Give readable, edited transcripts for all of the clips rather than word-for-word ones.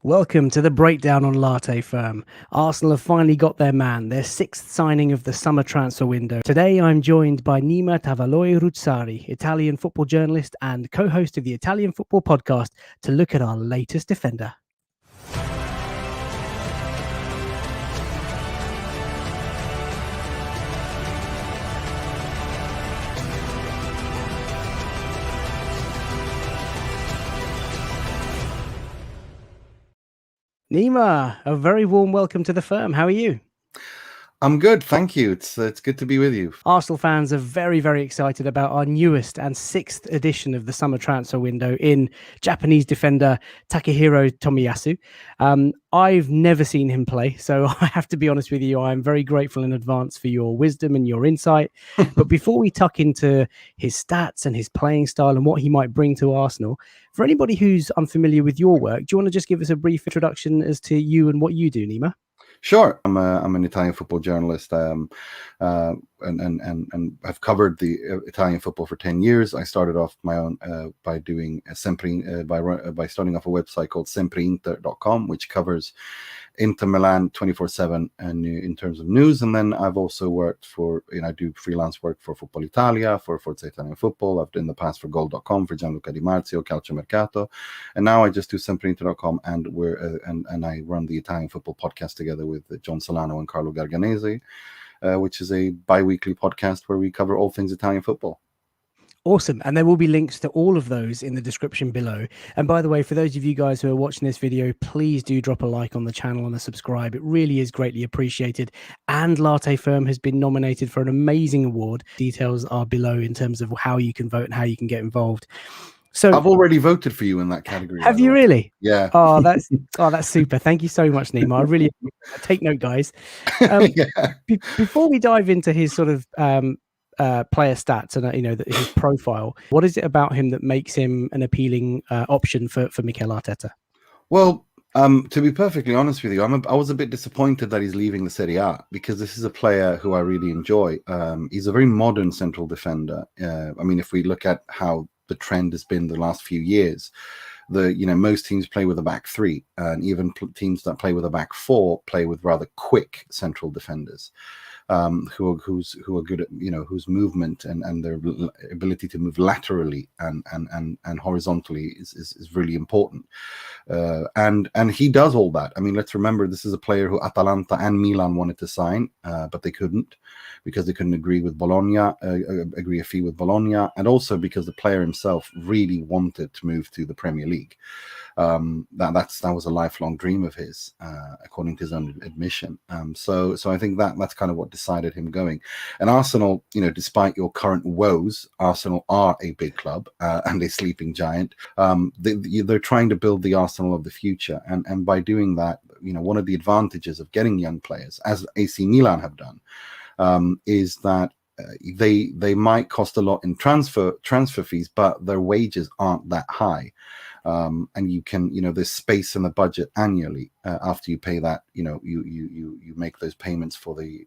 Welcome to the breakdown on Latte Firm. Arsenal have finally got their man, their sixth signing of the summer transfer window. Today I'm joined by Nimo Tavallaey Roodsari, Italian football journalist and co-host of the Italian Football Podcast, to look at our latest defender. Nima, a very warm welcome to the firm. How are you? I'm good, thank you. It's good to be with you. Arsenal fans are very, very excited about our newest and sixth edition of the summer transfer window in Japanese defender Takehiro Tomiyasu. I've never seen him play, so I have to be honest with you, I'm very grateful in advance for your wisdom and your insight. But before we tuck into his stats and his playing style and what he might bring to Arsenal, for anybody who's unfamiliar with your work, do you want to just give us a brief introduction as to you and what you do, Nima? Sure, I'm an Italian football journalist, and I've covered the Italian football for 10 years. I started off my own by doing by starting off a website called Temperament.com, which covers Inter Milan 24/7 and in terms of news. And then I've also worked for, I do freelance work for Football Italia, for Forza Italian Football. I've done in the past for Goal.com, for Gianluca Di Marzio, Calciomercato, and now I just do Sempreinter.com, and and I run the Italian Football Podcast together with John Solano and Carlo Garganese, which is a bi-weekly podcast where we cover all things Italian football. Awesome. And there will be links to all of those in the description below. And by the way, for those of you guys who are watching this video, please do drop a like on the channel and a subscribe. It really is greatly appreciated. And Latte Firm has been nominated for an amazing award. Details are below in terms of how you can vote and how you can get involved. So I've already voted for you in that category. Have you really? Yeah. Oh, that's super. Thank you so much, Nima. I really take note, guys. Before we dive into his sort of player stats and his profile, what is it about him that makes him an appealing option for Mikel Arteta? Well, to be perfectly honest with you, I was a bit disappointed that he's leaving the Serie A, because this is a player who I really enjoy. He's a very modern central defender. I mean, if we look at how the trend has been the last few years, most teams play with a back three, and even teams that play with a back four play with rather quick central defenders. Who are good at whose movement and their ability to move laterally and horizontally is really important, and he does all that. I mean, let's remember, this is a player who Atalanta and Milan wanted to sign, but they couldn't, because they couldn't agree a fee with Bologna, and also because the player himself really wanted to move to the Premier League. That was a lifelong dream of his, according to his own admission. So I think that's kind of what decided him going. And Arsenal, despite your current woes, Arsenal are a big club and a sleeping giant. They're trying to build the Arsenal of the future, and by doing that, one of the advantages of getting young players, as AC Milan have done, is that they might cost a lot in transfer fees, but their wages aren't that high. And you can, there's space in the budget annually after you pay that. You make those payments for the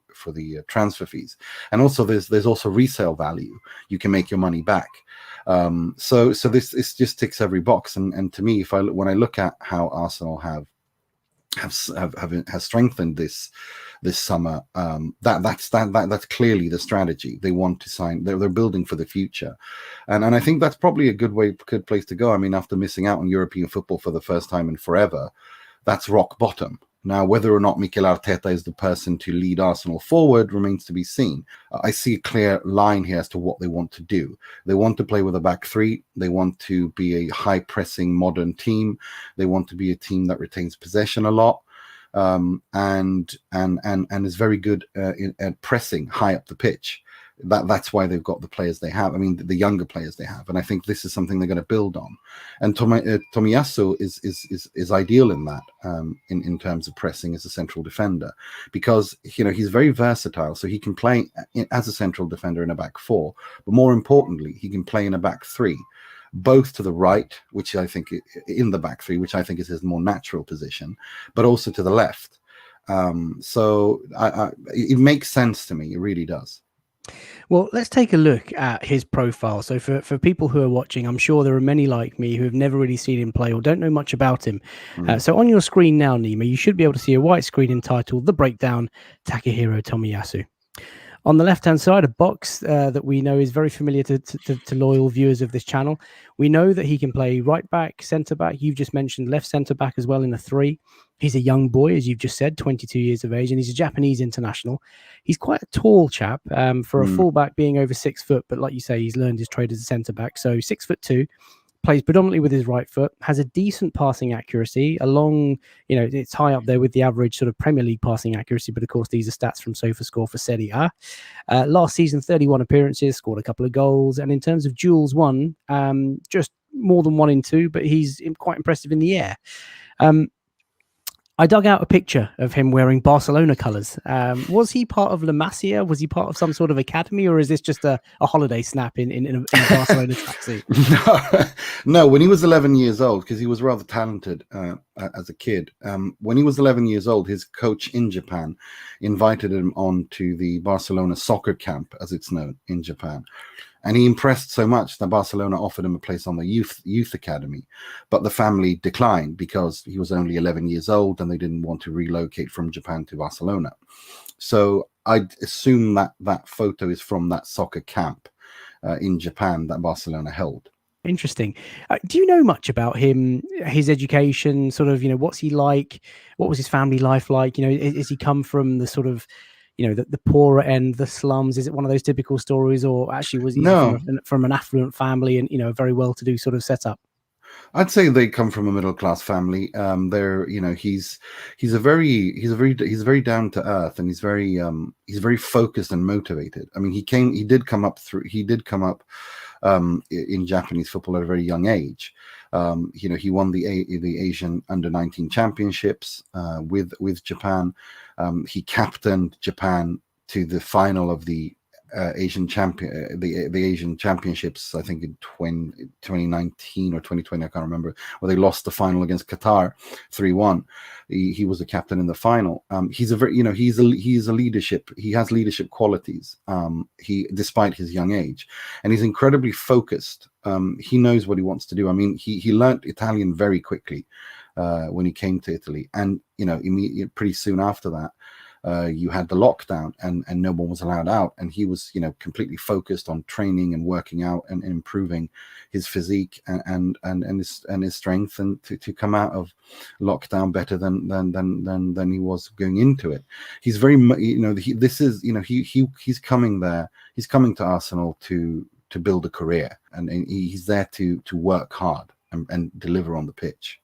transfer fees, and also there's also resale value. You can make your money back. So this just ticks every box. And to me, when I look at how Arsenal have strengthened this summer, that's clearly the strategy. They want to sign. They're building for the future, and I think that's probably a good place to go. I mean, after missing out on European football for the first time in forever, that's rock bottom. Now, whether or not Mikel Arteta is the person to lead Arsenal forward remains to be seen. I see a clear line here as to what they want to do. They want to play with a back three. They want to be a high-pressing, modern team. They want to be a team that retains possession a lot, and is very good at pressing high up the pitch. That's why they've got the players they have. I mean, the younger players they have, and I think this is something they're going to build on. And Tomiyasu is ideal in that, in terms of pressing as a central defender, because he's very versatile. So he can play as a central defender in a back four, but more importantly, he can play in a back three, both to the right, which I think in the back three, which I think is his more natural position, but also to the left. So it makes sense to me. It really does. Well, let's take a look at his profile. So, for people who are watching, I'm sure there are many like me who have never really seen him play or don't know much about him. Mm. So, on your screen now, Nima, you should be able to see a white screen entitled The Breakdown Takehiro Tomiyasu. On the left-hand side, a box that we know is very familiar to loyal viewers of this channel. We know that he can play right back, centre back. You've just mentioned left centre back as well in a 3. He's a young boy, as you've just said, 22 years of age, and he's a Japanese international. He's quite a tall chap for a Mm. fullback, being over 6 foot. But like you say, he's learned his trade as a centre back. So 6'2", plays predominantly with his right foot, has a decent passing accuracy, it's high up there with the average sort of Premier League passing accuracy. But of course, these are stats from SofaScore for Serie A. Last season, 31 appearances, scored a couple of goals. And in terms of duels won, just more than 1 in 2, but he's quite impressive in the air. I dug out a picture of him wearing Barcelona colours. Was he part of La Masia? Was he part of some sort of academy, or is this just a holiday snap in a Barcelona tracksuit? No, when he was 11 years old, because he was rather talented as a kid. When he was 11 years old, his coach in Japan invited him on to the Barcelona soccer camp, as it's known in Japan. And he impressed so much that Barcelona offered him a place on the youth academy. But the family declined because he was only 11 years old and they didn't want to relocate from Japan to Barcelona. So I'd assume that that photo is from that soccer camp in Japan that Barcelona held. Interesting. Do you know much about him, his education, sort of, what's he like? What was his family life like? Is he come from the sort of, the poorer end, the slums? Is it one of those typical stories, or actually was he from an affluent family and a very well-to-do sort of setup? I'd say they come from a middle class family. He's very down to earth, and he's very focused and motivated. I mean, he did come up in Japanese football at a very young age. He won the Asian Under-19 championships with Japan. He captained Japan to the final of the Asian championships, I think in 2019 or 2020, I can't remember, where they lost the final against Qatar 3-1. He was a captain in the final. He has leadership qualities. Despite his young age, and he's incredibly focused. He knows what he wants to do. I mean, he learned Italian very quickly when he came to Italy, and pretty soon after that, you had the lockdown and no one was allowed out, and he was completely focused on training and working out and improving his physique and his strength, and to come out of lockdown better than he was going into it. He's very he's coming there, he's coming to Arsenal to build a career, and he's there to work hard and deliver on the pitch.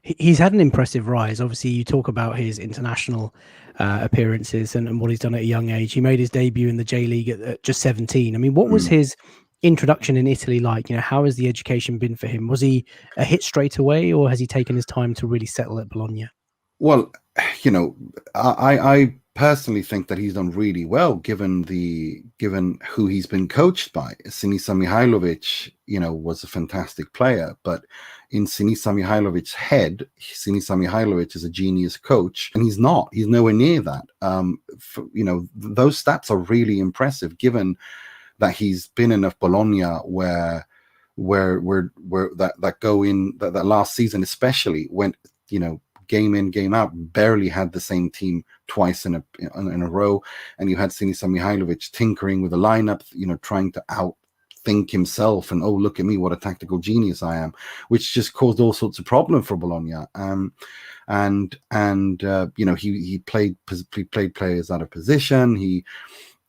He's had an impressive rise. Obviously, you talk about his international appearances and what he's done at a young age. He made his debut in the J League at just 17. I mean, what was his introduction in Italy like? How has the education been for him? Was he a hit straight away, or has he taken his time to really settle at Bologna? Well, I personally think that he's done really well given who he's been coached by. Sinisa Mihajlovic, was a fantastic player, but in Sinisa Mihajlovic's head, Sinisa Mihajlovic is a genius coach, and he's not. He's nowhere near that. Those stats are really impressive, given that he's been in a Bologna where that go in that last season especially went game in, game out, barely had the same team twice in a row, and you had Sinisa Mihajlovic tinkering with the lineup, trying to outthink himself, and look at me, what a tactical genius I am, which just caused all sorts of problems for Bologna. He played players out of position. He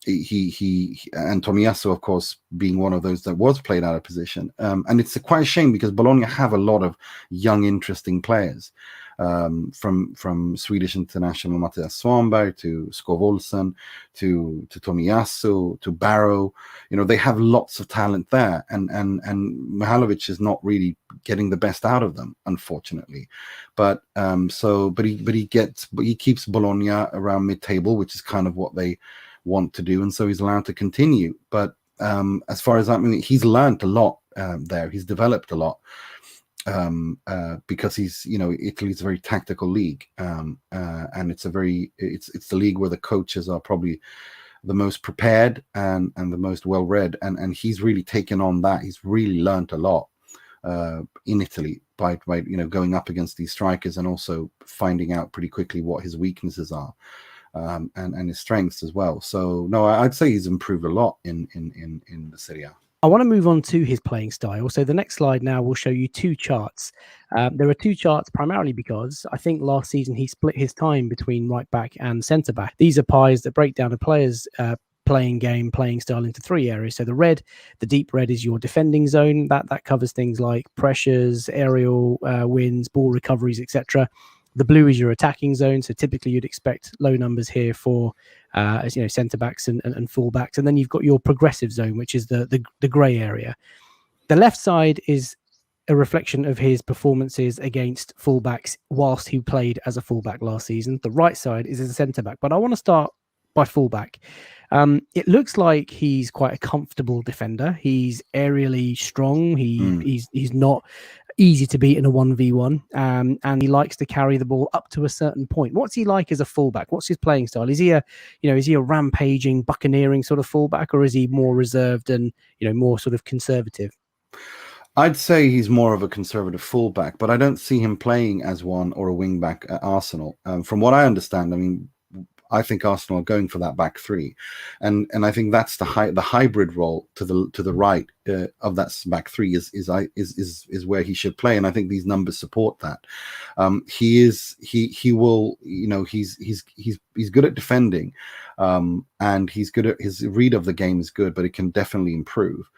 and Tomiyasu, of course, being one of those that was played out of position. And it's quite a shame, because Bologna have a lot of young, interesting players, from Swedish international Mattias Svanberg to Skov Olsen to Tomiyasu to Barrow. They have lots of talent there, and Mihajlovic is not really getting the best out of them, unfortunately. But he keeps Bologna around mid-table, which is kind of what they want to do, and so he's allowed to continue. But as far as he's learned a lot there. He's developed a lot, because he's Italy's a very tactical league, and it's the league where the coaches are probably the most prepared and the most well read, and he's really taken on that. He's really learnt a lot in Italy by going up against these strikers, and also finding out pretty quickly what his weaknesses are, and his strengths as well. So no, I'd say he's improved a lot in the Serie A. I want to move on to his playing style. So the next slide now will show you two charts. There are two charts primarily because I think last season he split his time between right back and centre back. These are pies that break down a player's playing style into three areas. So the deep red is your defending zone. That covers things like pressures, aerial wins, ball recoveries, etc. The blue is your attacking zone. So typically you'd expect low numbers here for centre backs and full backs. And then you've got your progressive zone, which is the grey area. The left side is a reflection of his performances against fullbacks whilst he played as a fullback last season. The right side is as a centre back. But I want to start by fullback. It looks like he's quite a comfortable defender. He's aerially strong. He's not easy to beat in a 1v1, and he likes to carry the ball up to a certain point. What's he like as a fullback? What's his playing style? Is he a rampaging, buccaneering sort of fullback, or is he more reserved and more sort of conservative? I'd say he's more of a conservative fullback, but I don't see him playing as one or a wing back at Arsenal. From what I understand, I think Arsenal are going for that back three, and I think that's the hybrid role to the right of that back three is where he should play, and I think these numbers support that. He's good at defending, and he's good at his read of the game is good, but it can definitely improve.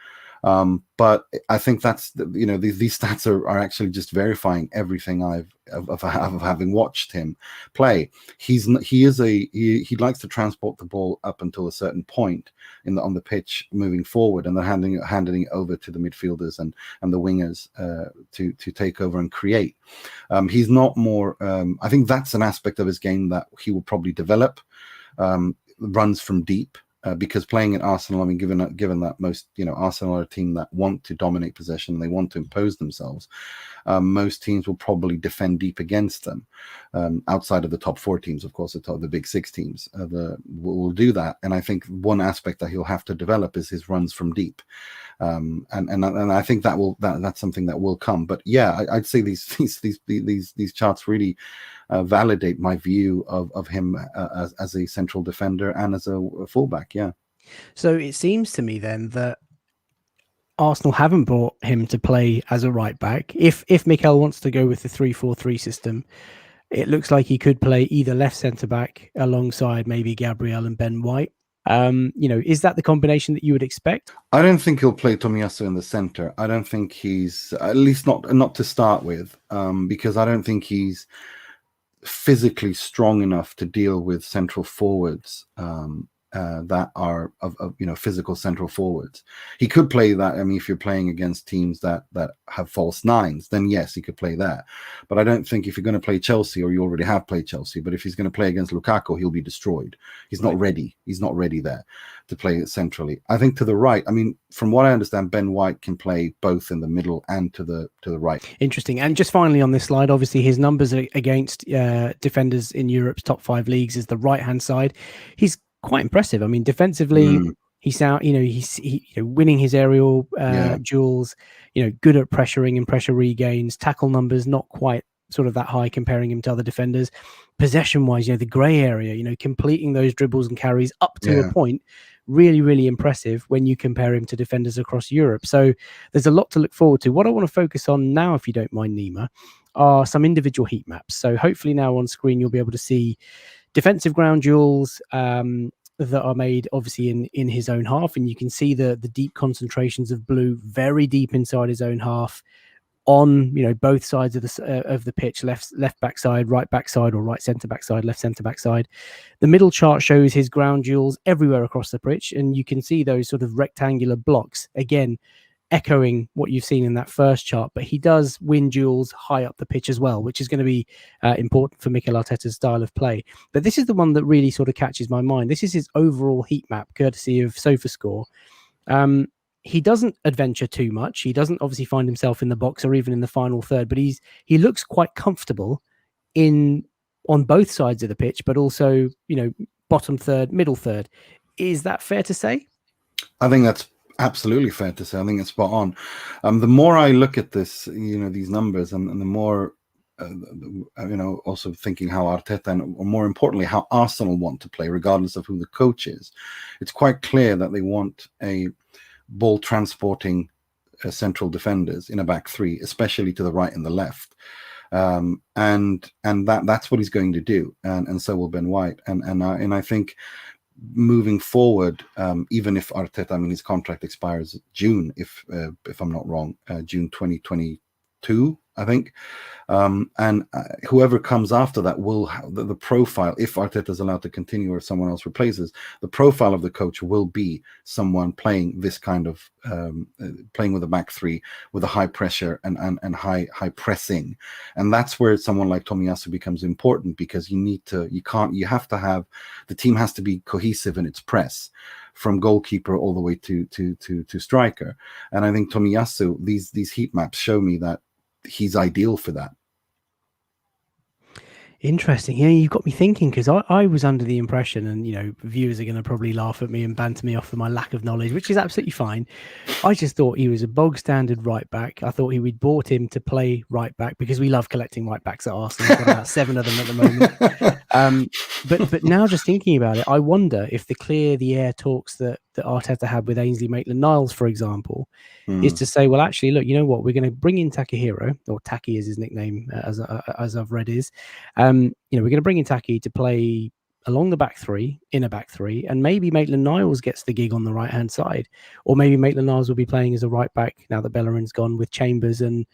But I think that's these stats are actually just verifying everything of having watched him play. He likes to transport the ball up until a certain point on the pitch moving forward, and then handing it over to the midfielders and the wingers to take over and create. He's not more. I think that's an aspect of his game that he will probably develop. Runs from deep. Because playing at Arsenal, given that most Arsenal are a team that want to dominate possession, they want to impose themselves. Most teams will probably defend deep against them. Outside of the top four teams, of course, the big six teams will do that. And I think one aspect that he'll have to develop is his runs from deep. And I think that's something that will come. But yeah, I'd say these charts really validate my view of him as a central defender and as a fullback. Yeah. So it seems to me then that Arsenal haven't brought him to play as a right back. If Mikel wants to go with the 3-4-3 system, it looks like he could play either left centre back alongside maybe Gabriel and Ben White. Is that the combination that you would expect? I don't think he'll play Tomiyasu in the center. I don't think he's, at least not to start with, because I don't think he's physically strong enough to deal with central forwards that are of physical central forwards. He could play that. If you're playing against teams that have false nines, then yes, he could play that. But I don't think if you're going to play Chelsea, or you already have played Chelsea, but if he's going to play against Lukaku, he'll be destroyed. He's not ready. He's not ready there to play centrally. I think to the right, from what I understand, Ben White can play both in the middle and to the right. Interesting. And just finally on this slide, obviously his numbers against defenders in Europe's top 5 leagues is the right-hand side. He's quite impressive. Defensively, he's out. He's winning his aerial duels. Good at pressuring and pressure regains. Tackle numbers not quite sort of that high comparing him to other defenders. Possession-wise, the grey area. Completing those dribbles and carries up to a point. Really, really impressive when you compare him to defenders across Europe. So there's a lot to look forward to. What I want to focus on now, if you don't mind, Nima, are some individual heat maps. So hopefully now on screen you'll be able to see defensive ground duels that are made obviously in his own half, and you can see the deep concentrations of blue very deep inside his own half on both sides of the pitch, left back side, right back side, or right centre back side, left centre back side. The middle chart shows his ground duels everywhere across the pitch, and you can see those sort of rectangular blocks again echoing what you've seen in that first chart, but he does win duels high up the pitch as well, which is going to be important for Mikel Arteta's style of play. But this is the one that really sort of catches my mind. This is his overall heat map, courtesy of SofaScore. He doesn't adventure too much. He doesn't obviously find himself in the box or even in the final third, but he looks quite comfortable on both sides of the pitch, but also bottom third, middle third. Is that fair to say? I think that's absolutely fair to say. I think it's spot on. The more I look at this, these numbers, and the more, also thinking how Arteta or more importantly, how Arsenal want to play, regardless of who the coach is, it's quite clear that they want a ball transporting central defenders in a back three, especially to the right and the left. And that's what he's going to do, and so will Ben White, and I think moving forward, even if Arteta, his contract expires June, if I'm not wrong, June 2022, I think. And whoever comes after that will have the profile, if Arteta is allowed to continue or someone else replaces, the profile of the coach will be someone playing this kind of playing with a back three with a high pressure and high pressing. And that's where someone like Tomiyasu becomes important, because the team has to be cohesive in its press, from goalkeeper all the way to striker. And I think Tomiyasu, these heat maps show me that he's ideal for that. Interesting. Yeah, you got me thinking, because I was under the impression, and viewers are going to probably laugh at me and banter me off for my lack of knowledge, which is absolutely fine. I just thought he was a bog standard right back. I thought we'd bought him to play right back because we love collecting right backs at Arsenal. We've got about 7 of them at the moment. But now just thinking about it, I wonder if the clear the air talks that Arteta had with Ainsley Maitland-Niles, for example, is to say, well, actually, look, you know what, we're going to bring in Takehiro, or Taki is his nickname, as I've read is. We're going to bring in Taki to play along the back three, in a back three, and maybe Maitland-Niles gets the gig on the right-hand side. Or maybe Maitland-Niles will be playing as a right back now that Bellerin's gone, with Chambers. And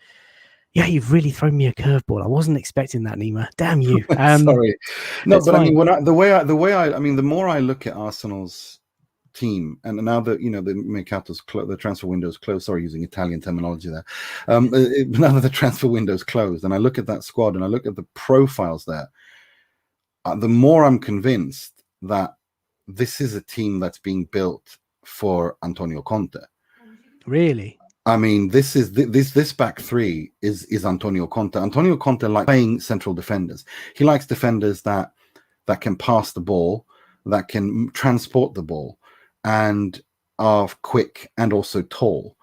yeah, you've really thrown me a curveball. I wasn't expecting that, Nima. Damn you. Sorry. No, but fine. the more I look at Arsenal's team, and now that the Mercato's the transfer window's closed, sorry, using Italian terminology there, now that the transfer window's closed, and I look at that squad and I look at the profiles there, the more I'm convinced that this is a team that's being built for Antonio Conte. Really? This back three is Antonio Conte. Antonio Conte likes playing central defenders. He likes defenders that can pass the ball, that can transport the ball, and are quick and also tall.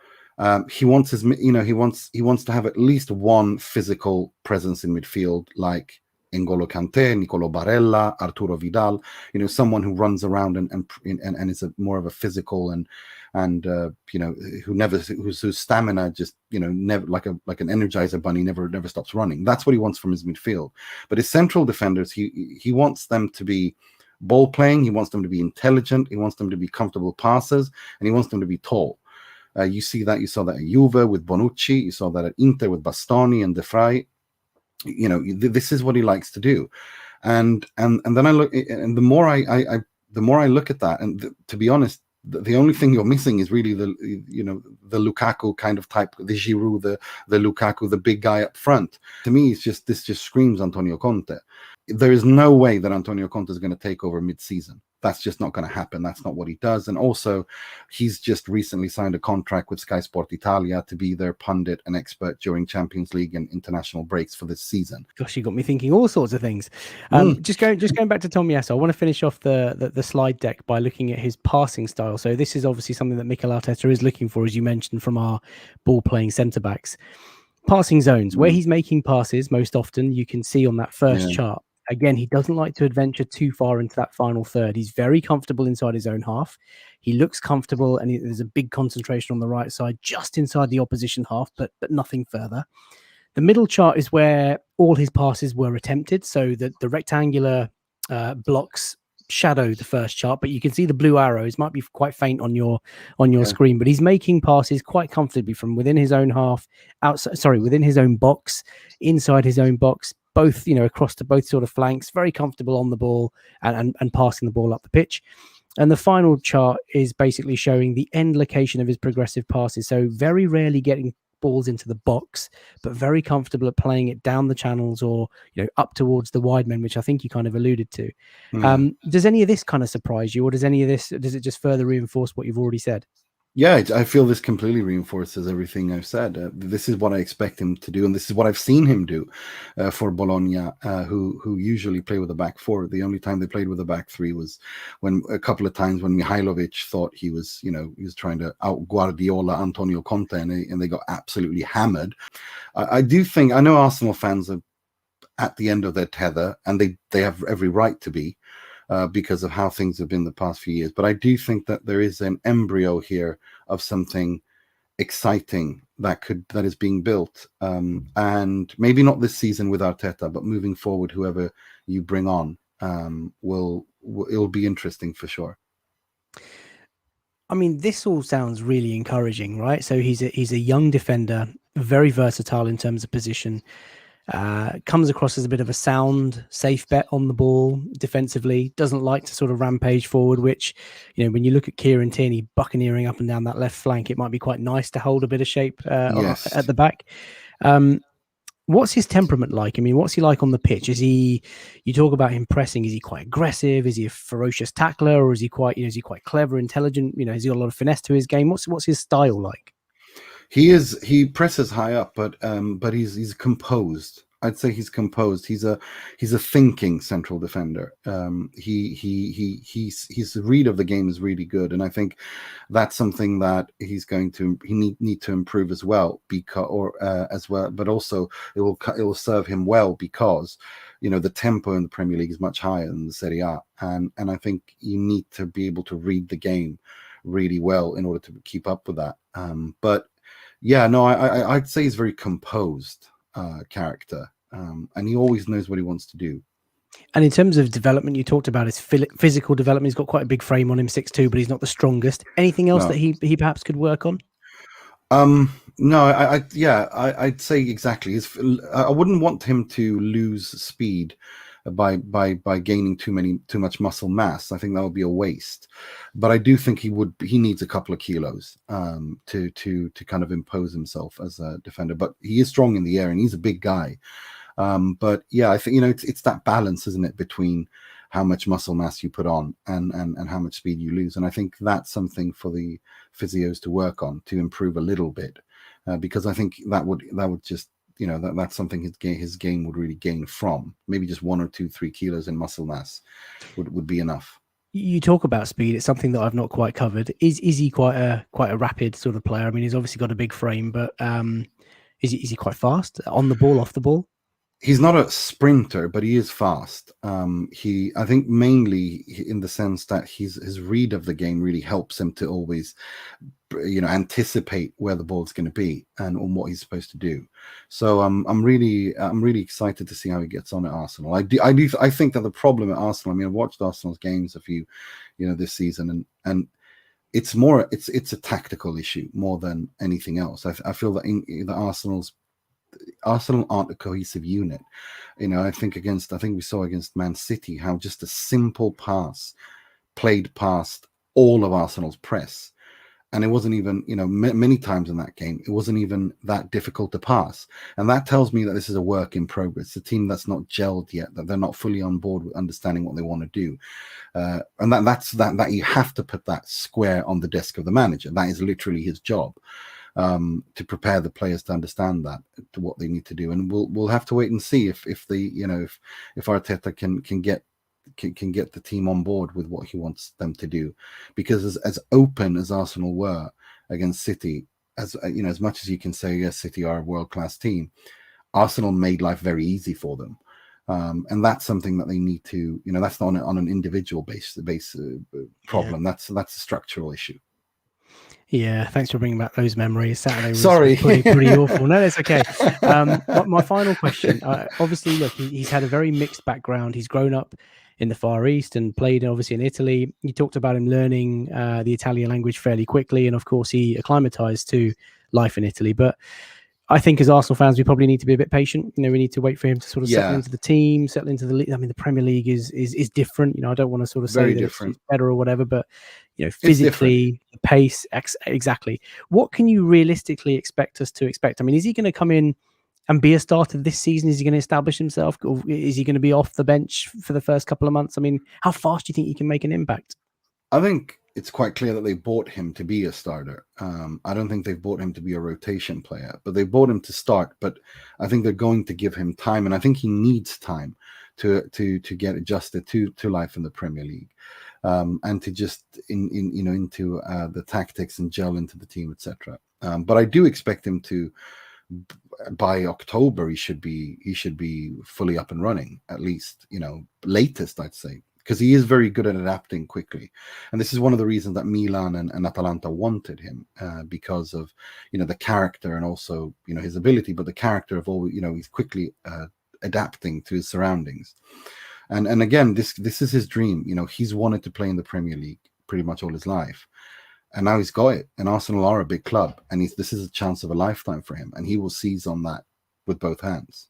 He wants he wants to have at least one physical presence in midfield, like N'Golo Kante, Nicolo Barella, Arturo Vidal. Someone who runs around and is more of a physical and whose stamina just never, like an Energizer bunny, never stops running. That's what he wants from his midfield. But his central defenders, he wants them to be ball playing. He wants them to be intelligent. He wants them to be comfortable passers, and he wants them to be tall. You saw that at Juve with Bonucci. You saw that at Inter with Bastoni and De Vrij. This is what he likes to do. And then I look, and the more I look at that, and to be honest, the only thing you're missing is really the Lukaku kind of type, the Giroud, the Lukaku, the big guy up front. To me, this just screams Antonio Conte. There is no way that Antonio Conte is going to take over mid-season. That's just not going to happen. That's not what he does. And also, he's just recently signed a contract with Sky Sport Italia to be their pundit and expert during Champions League and international breaks for this season. Gosh, you got me thinking all sorts of things. Just going back to Tomiyasu, I want to finish off the slide deck by looking at his passing style. So this is obviously something that Mikel Arteta is looking for, as you mentioned, from our ball-playing centre-backs. Passing zones, where he's making passes most often, you can see on that first chart. Again, he doesn't like to adventure too far into that final third. He's very comfortable inside his own half. He looks comfortable, and there's a big concentration on the right side, just inside the opposition half, but nothing further. The middle chart is where all his passes were attempted. So the rectangular blocks shadow the first chart, but you can see the blue arrows. Might be quite faint on your screen, but he's making passes quite comfortably from within his own half, within his own box, inside his own box, both, across to both sort of flanks, very comfortable on the ball and passing the ball up the pitch. And the final chart is basically showing the end location of his progressive passes. So very rarely getting balls into the box, but very comfortable at playing it down the channels or, up towards the wide men, which I think you kind of alluded to. Does any of this kind of surprise you, or does it just further reinforce what you've already said? Yeah, I feel this completely reinforces everything I've said. This is what I expect him to do, and this is what I've seen him do for Bologna, who usually play with a back four. The only time they played with a back three was when a couple of times when Mihailovic thought he was trying to out Guardiola Antonio Conte, and they got absolutely hammered. I do think, I know Arsenal fans are at the end of their tether, and they have every right to be. Because of how things have been the past few years. But I do think that there is an embryo here of something exciting that is being built, and maybe not this season with Arteta, but moving forward, whoever you bring on, it'll be interesting for sure. I mean, this all sounds really encouraging, right? So he's a young defender, very versatile in terms of position. Comes across as a bit of a sound, safe bet on the ball defensively. Doesn't like to sort of rampage forward, which, when you look at Kieran Tierney buccaneering up and down that left flank, it might be quite nice to hold a bit of shape Yes. at the back. What's his temperament like? I mean, what's he like on the pitch? You talk about him pressing, is he quite aggressive? Is he a ferocious tackler, or is he quite clever, intelligent? Has he got a lot of finesse to his game? What's his style like? He presses high up, but he's composed. I'd say he's composed. He's a thinking central defender. His read of the game is really good, and I think that's something that he need to improve as well, but also it will serve him well, because the tempo in the Premier League is much higher than the Serie A, and I think you need to be able to read the game really well in order to keep up with that. But yeah, no, I'd say he's very composed character, and he always knows what he wants to do. And in terms of development, you talked about his physical development. He's got quite a big frame on him, 6'2", but he's not the strongest. Anything else that he perhaps could work on? No, I'd say exactly. I wouldn't want him to lose speed by gaining too much muscle mass. I think that would be a waste. But I do think he needs a couple of kilos to kind of impose himself as a defender. But he is strong in the air, and he's a big guy. But yeah, I think it's that balance, isn't it, between how much muscle mass you put on and how much speed you lose. And I think that's something for the physios to work on, to improve a little bit, because I think that would just that's something his game would really gain from. Maybe just 1 or 2, 3 kilos in muscle mass would be enough. You talk about speed. It's something that I've not quite covered. Is he quite a rapid sort of player? I mean, he's obviously got a big frame, but is he quite fast on the ball, off the ball? He's not a sprinter, but he is fast. I think mainly in the sense that his read of the game really helps him to always, anticipate where the ball's going to be and on what he's supposed to do. So I'm really excited to see how he gets on at Arsenal. I think that the problem at Arsenal, I mean, I've watched Arsenal's games a few, this season, and it's a tactical issue more than anything else. I feel that Arsenal aren't a cohesive unit. I think we saw against Man City how just a simple pass played past all of Arsenal's press. And it wasn't even, many times in that game, it wasn't even that difficult to pass. And that tells me that this is a work in progress, a team that's not gelled yet, that they're not fully on board with understanding what they want to do. And that's you have to put that square on the desk of the manager. That is literally his job. To prepare the players to understand that, to what they need to do, and we'll have to wait and see if Arteta can get the team on board with what he wants them to do, because as open as Arsenal were against City, as much as you can say yes, City are a world-class team, Arsenal made life very easy for them, and that's something that they need to, that's not on an individual base problem. Yeah. That's a structural issue. Yeah, thanks for bringing back those memories. Saturday was Sorry. pretty awful. No, it's okay. My final question. Obviously, look, he's had a very mixed background. He's grown up in the Far East and played obviously in Italy. You talked about him learning the Italian language fairly quickly, and of course, he acclimatized to life in Italy. But I think as Arsenal fans, we probably need to be a bit patient. We need to wait for him to sort of settle into the team, settle into the league. I mean, the Premier League is different. I don't want to sort of say that it's better or whatever, but physically, the pace, exactly. What can you realistically expect us to expect? I mean, is he going to come in and be a starter this season? Is he going to establish himself, or is he going to be off the bench for the first couple of months? I mean, how fast do you think he can make an impact? I think it's quite clear that they bought him to be a starter. I don't think they've bought him to be a rotation player, but they bought him to start. But I think they're going to give him time, and I think he needs time to get adjusted to life in the Premier League, and to just into the tactics and gel into the team, etc. But I do expect him to, by October, he should be fully up and running, at least, latest, I'd say, because he is very good at adapting quickly. And this is one of the reasons that Milan and Atalanta wanted him, because of the character, and also his ability, but the character of all, he's quickly adapting to his surroundings. And again, this is his dream. He's wanted to play in the Premier League pretty much all his life, and now he's got it. And Arsenal are a big club, and this is a chance of a lifetime for him, and he will seize on that with both hands.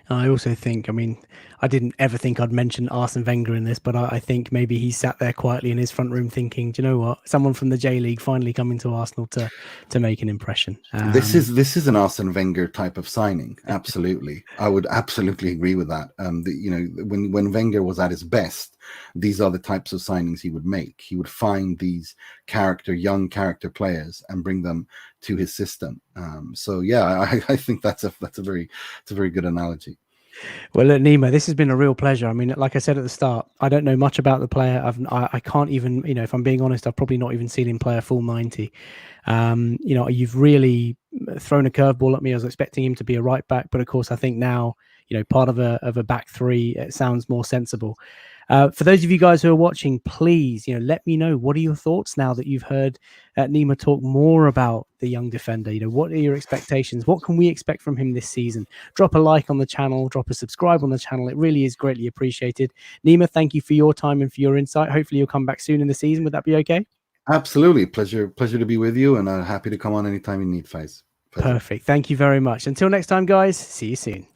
I also think, I didn't ever think I'd mention Arsene Wenger in this, but I think maybe he sat there quietly in his front room thinking, do you know what? Someone from the J League finally coming to Arsenal to make an impression. This is an Arsene Wenger type of signing. Absolutely. I would absolutely agree with that. When Wenger was at his best, these are the types of signings he would make. He would find these young character players and bring them to his system. So yeah, I think that's a very good analogy. Well, look, Nima, this has been a real pleasure. Like I said at the start, I don't know much about the player. I can't even, if I'm being honest, I've probably not even seen him play a full 90. You've really thrown a curveball at me. I was expecting him to be a right back, but of course, I think now, part of a back three, it sounds more sensible. For those of you guys who are watching, please, let me know, what are your thoughts now that you've heard Nima talk more about the young defender? What are your expectations? What can we expect from him this season? Drop a like on the channel, drop a subscribe on the channel. It really is greatly appreciated. Nima, thank you for your time and for your insight. Hopefully you'll come back soon in the season. Would that be okay? Absolutely. Pleasure to be with you, and happy to come on anytime you need, Faiz. Perfect. Thank you very much. Until next time, guys, see you soon.